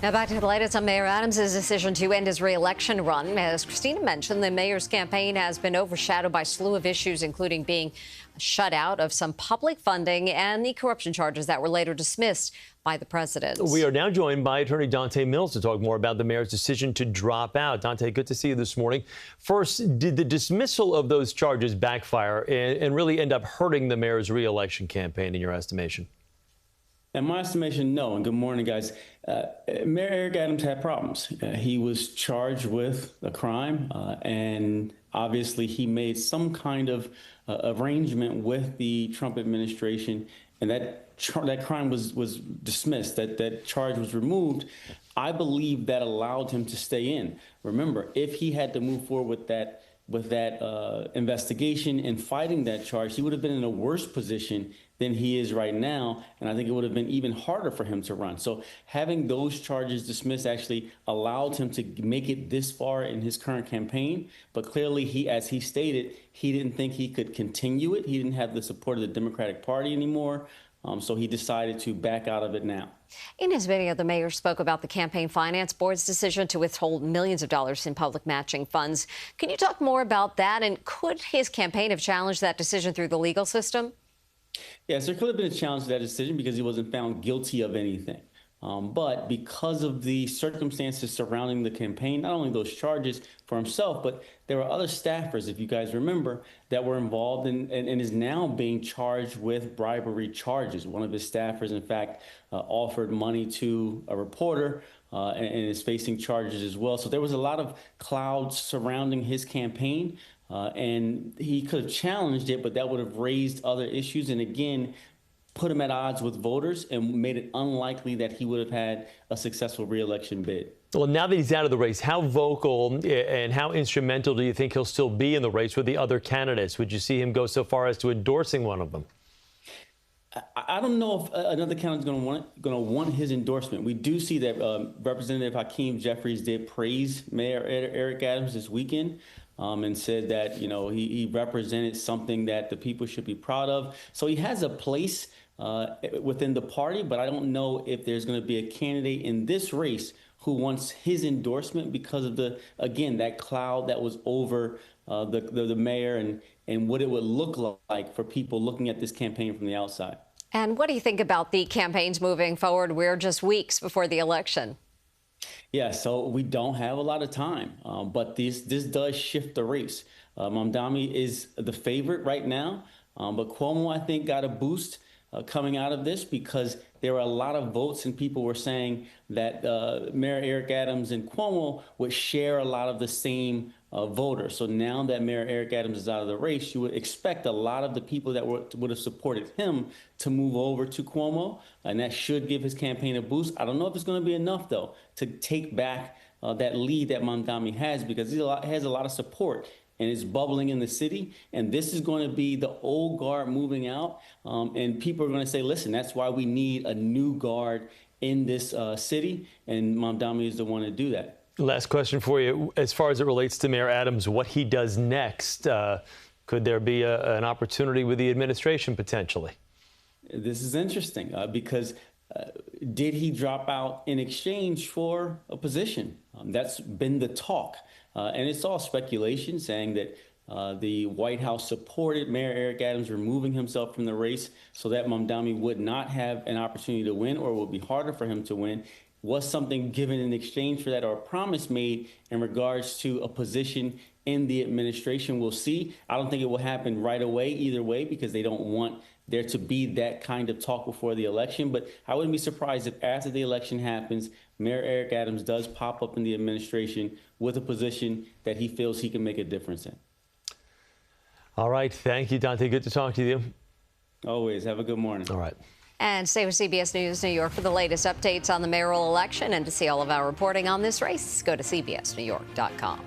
Now back to the latest on Mayor Adams' decision to end his re-election run. As Christina mentioned, the mayor's campaign has been overshadowed by a slew of issues, including being shut out of some public funding and the corruption charges that were later dismissed by the president. We are now joined by attorney Donte Mills to talk more about the mayor's decision to drop out. Donte, good to see you this morning. First, did the dismissal of those charges backfire and really end up hurting the mayor's re-election campaign in your estimation? In my estimation, no. And good morning, guys. Mayor Eric Adams had problems. He was charged with a crime, and obviously he made some kind of arrangement with the Trump administration, and that crime was dismissed. That charge was removed. I believe that allowed him to stay in. Remember, if he had to move forward with that investigation and fighting that charge, he would have been in a worse position than he is right now. And I think it would have been even harder for him to run. So having those charges dismissed actually allowed him to make it this far in his current campaign. But clearly, as he stated, he didn't think he could continue it. He didn't have the support of the Democratic Party anymore. So he decided to back out of it now. In his video, the mayor spoke about the Campaign Finance Board's decision to withhold millions of dollars in public matching funds. Can you talk more about that? And could his campaign have challenged that decision through the legal system? Yes, there could have been a challenge to that decision because he wasn't found guilty of anything. But because of the circumstances surrounding the campaign, not only those charges for himself, but there were other staffers, if you guys remember, that were involved and is now being charged with bribery charges. One of his staffers, in fact, offered money to a reporter and is facing charges as well. So there was a lot of clouds surrounding his campaign, and he could have challenged it, but that would have raised other issues. And again, put him at odds with voters and made it unlikely that he would have had a successful re-election bid. Well, now that he's out of the race, how vocal and how instrumental do you think he'll still be in the race with the other candidates? Would you see him go so far as to endorsing one of them? I don't know if another candidate is going to want his endorsement. We do see that Representative Hakeem Jeffries did praise Mayor Eric Adams this weekend. And said that, you know, he represented something that the people should be proud of. So he has a place within the party, but I don't know if there's going to be a candidate in this race who wants his endorsement because of again, that cloud that was over the mayor and what it would look like for people looking at this campaign from the outside. And what do you think about the campaigns moving forward? We're just weeks before the election. Yeah, so we don't have a lot of time, but this does shift the race. Mamdani is the favorite right now, but Cuomo, I think, got a boost coming out of this because there were a lot of votes and people were saying that Mayor Eric Adams and Cuomo would share a lot of the same voters. So now that Mayor Eric Adams is out of the race, you would expect a lot of the people that would have supported him to move over to Cuomo, and that should give his campaign a boost. I don't know if it's going to be enough, though, to take back that lead that Mamdani has because he has a lot of support and it's bubbling in the city. And this is going to be the old guard moving out. And people are going to say, listen, that's why we need a new guard in this city. And Mamdani is the one to do that. Last question for you. As far as it relates to Mayor Adams, what he does next, could there be an opportunity with the administration potentially? This is interesting because did he drop out in exchange for a position? That's been the talk. And it's all speculation saying that the White House supported Mayor Eric Adams removing himself from the race so that Mamdani would not have an opportunity to win or it would be harder for him to win. Was something given in exchange for that or a promise made in regards to a position in the administration? We'll see. I don't think it will happen right away either way because they don't want there to be that kind of talk before the election. But I wouldn't be surprised if after the election happens, Mayor Eric Adams does pop up in the administration with a position that he feels he can make a difference in. All right. Thank you, Donte. Good to talk to you. Always. Have a good morning. All right. And stay with CBS News New York for the latest updates on the mayoral election and to see all of our reporting on this race, go to cbsnewyork.com.